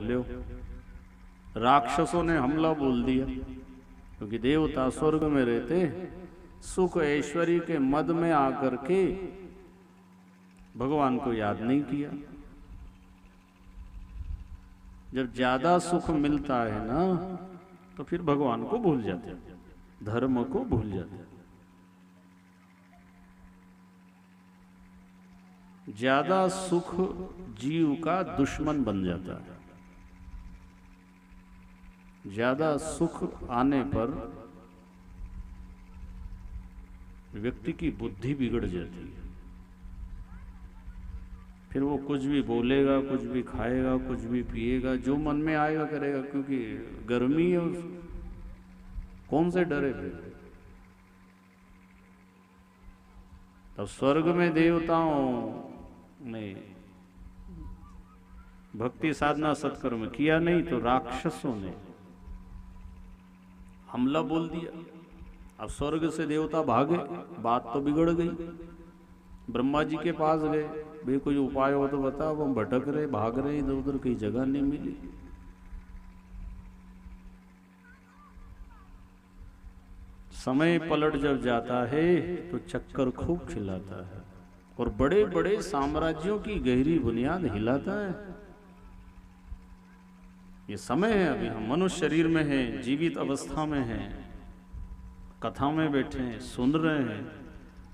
लियो। राक्षसों ने हमला बोल दिया, क्योंकि देवता स्वर्ग में रहते सुख ऐश्वर्य के मद में आकर के भगवान को याद नहीं किया। जब ज्यादा सुख मिलता है ना तो फिर भगवान को भूल जाते हैं, धर्म को भूल जाते हैं। ज्यादा सुख जीव का दुश्मन बन जाता है। ज्यादा सुख आने पर व्यक्ति की बुद्धि बिगड़ जाती है। फिर वो कुछ भी बोलेगा, कुछ भी खाएगा, कुछ भी पिएगा, जो मन में आएगा करेगा, क्योंकि गर्मी है उसको कौन से डरे फिर। तब स्वर्ग में देवताओं ने भक्ति साधना सत्कर्म किया नहीं तो राक्षसों ने हमला बोल दिया। अब स्वर्ग से देवता भागे, बात तो बिगड़ गई। ब्रह्मा जी के पास गए, भाई कोई उपाय हो तो बताओ, हम भटक रहे, भाग रहे, इधर उधर कहीं जगह नहीं मिली। समय पलट जब जाता है तो चक्कर खूब खिलाता है और बड़े बड़े साम्राज्यों की गहरी बुनियाद हिलाता है। ये समय है, अभी हम मनुष्य शरीर में हैं, जीवित अवस्था में हैं, कथा में बैठे हैं, सुन रहे हैं,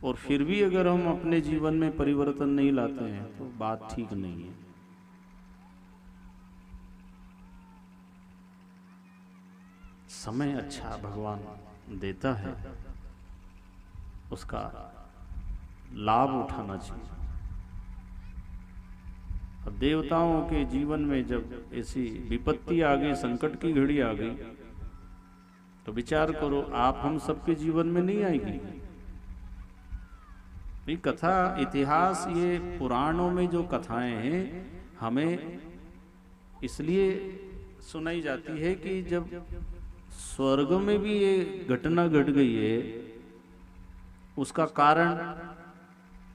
और फिर भी अगर हम अपने जीवन में परिवर्तन नहीं लाते हैं तो बात ठीक नहीं है। समय अच्छा भगवान देता है, उसका लाभ उठाना चाहिए। अब देवताओं के जीवन में जब ऐसी विपत्ति आ गई, संकट की घड़ी आ गई, तो विचार करो, आप हम सबके जीवन में नहीं आएगी। ये कथा इतिहास, ये पुराणों में जो कथाएं हैं हमें इसलिए सुनाई जाती है कि जब स्वर्ग में भी ये घटना घट गई है, उसका कारण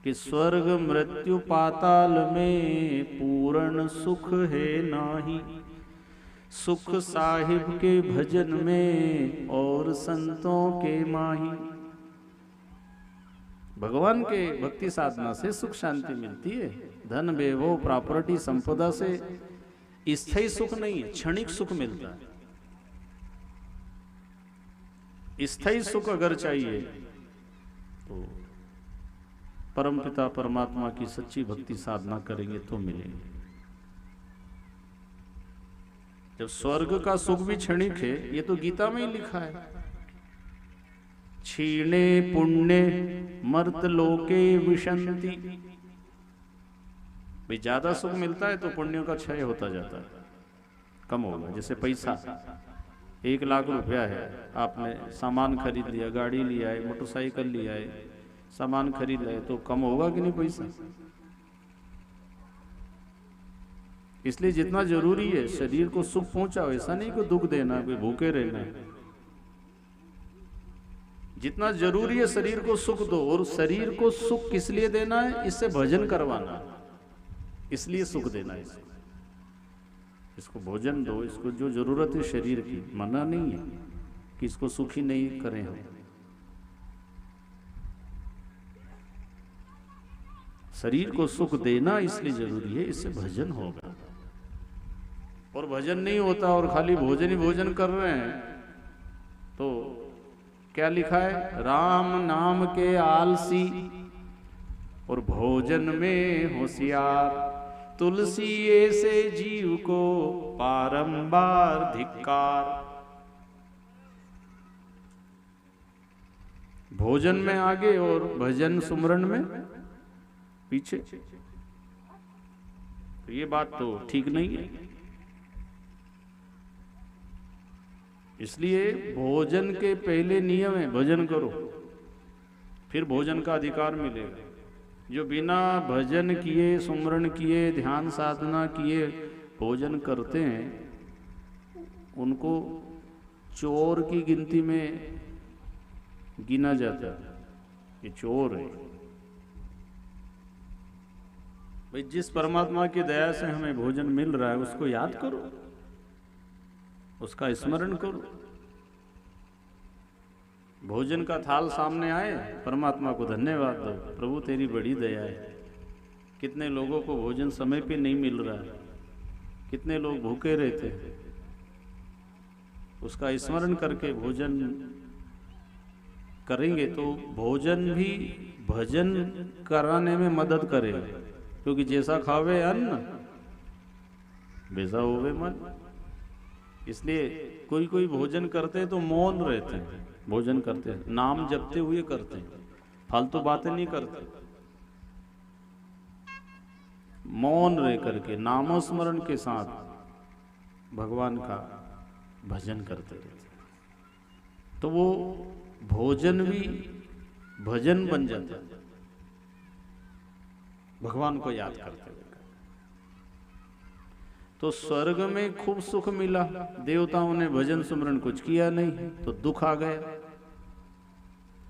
कि स्वर्ग मृत्यु पाताल में पूर्ण सुख है नाही, सुख साहिब के भजन में और संतों के माही। भगवान के भक्ति साधना से सुख शांति मिलती है। धन वैभव प्रॉपर्टी संपदा से स्थायी सुख नहीं है, क्षणिक सुख मिलता है। स्थायी सुख अगर चाहिए तो परमपिता परमात्मा की सच्ची भक्ति साधना करेंगे तो मिलेंगे। जब स्वर्ग का सुख भी क्षणिक है, ये तो गीता में ही लिखा है, क्षीणे पुण्य मर्त लोके विशंति। भाई ज्यादा सुख मिलता है तो पुण्यों का क्षय होता जाता है, कम होगा। जैसे पैसा 1 लाख रुपया है, आपने सामान खरीद लिया, गाड़ी लिया है, मोटरसाइकिल लिया है, सामान खरीद लिया, तो कम होगा कि नहीं पैसा। इसलिए जितना जरूरी है शरीर को सुख पहुंचाओ, ऐसा नहीं कि दुख देना, कोई भूखे रहना है। जितना जरूरी है शरीर को सुख दो, और शरीर को सुख किस लिए देना है, इससे भजन करवाना, इसलिए सुख देना है। इसको भोजन दो, इसको जो जरूरत है शरीर की, मना नहीं है कि इसको सुखी नहीं करें हम। शरीर को सुख देना इसलिए जरूरी है, इससे भजन होगा। और भजन नहीं होता और खाली भोजन ही भोजन कर रहे हैं तो क्या लिखा है, राम नाम के आलसी और भोजन में होशियार, तुलसी ऐसे जीव को बारंबार धिक्कार। भोजन में आगे और भजन सुमरन में पीछे, तो ये बात तो ठीक नहीं है। इसलिए भोजन के पहले नियम है, भजन करो, फिर भोजन का अधिकार मिलेगा। जो बिना भजन किए, सुमरण किए, ध्यान साधना किए भोजन करते हैं, उनको चोर की गिनती में गिना जाता है। ये चोर है। भाई जिस परमात्मा की दया से हमें भोजन मिल रहा है उसको याद करो। उसका स्मरण करो। भोजन का थाल सामने आए, परमात्मा को धन्यवाद दो, प्रभु तेरी बड़ी दया है। कितने लोगों को भोजन समय पे नहीं मिल रहा है, कितने लोग भूखे रहते हैं। उसका स्मरण करके भोजन करेंगे तो भोजन भी भजन कराने में मदद करेगा, क्योंकि जैसा खावे अन्न वैसा होवे मन। इसलिए कोई कोई भोजन करते हैं तो मौन रहते हैं, भोजन करते हैं नाम जपते हुए करते हैं, फालतू बातें नहीं करते, मौन रह करके नामस्मरण के साथ भगवान का भजन करते रहते हैं। तो वो भोजन भी भजन बन जाता है, भगवान को याद करते हुए। तो स्वर्ग में खूब सुख मिला, देवताओं ने भजन सुमरण कुछ किया नहीं तो दुख आ गया।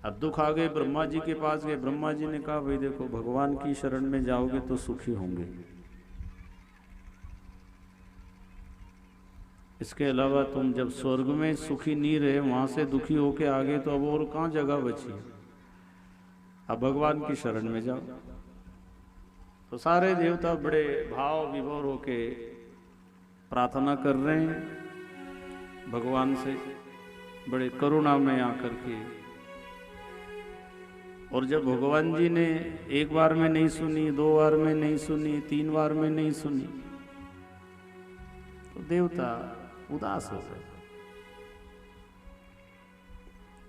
अब दुख आ गए, ब्रह्मा जी के पास गए। ब्रह्मा जी ने कहा भाई देखो, भगवान की शरण में जाओगे तो सुखी होंगे, इसके अलावा तुम जब स्वर्ग में सुखी नहीं रहे, वहां से दुखी होके आ गए, तो अब और कहाँ जगह बची। अब भगवान की शरण में जाओ। तो सारे देवता बड़े भाव विभोर होके प्रार्थना कर रहे हैं भगवान से, बड़े करुणा में आकर के। और जब भगवान जी ने एक बार में नहीं सुनी, 2 बार में नहीं सुनी, 3 बार में नहीं सुनी, तो देवता उदास हो गए।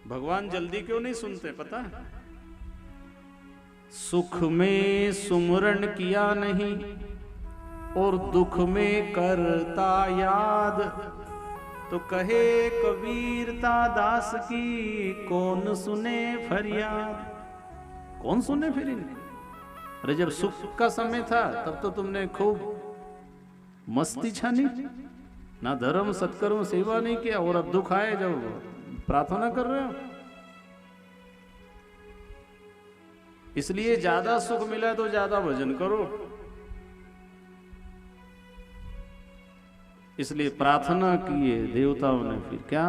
भगवान जल्दी क्यों नहीं सुनते पता है? सुख में सुमरण किया नहीं और दुख में करता याद, तो कहे कबीरता दास की कौन सुने फरियाद। कौन सुने फिर इन्हें? अरे जब सुख का समय था तब तो तुमने खूब मस्ती छानी, ना धर्म सत्कर्म सेवा नहीं किया, और अब दुख आए जब प्रार्थना कर रहे हो। इसलिए ज्यादा सुख मिला तो ज्यादा भजन करो। इसलिए प्रार्थना किए देवताओं ने, फिर क्या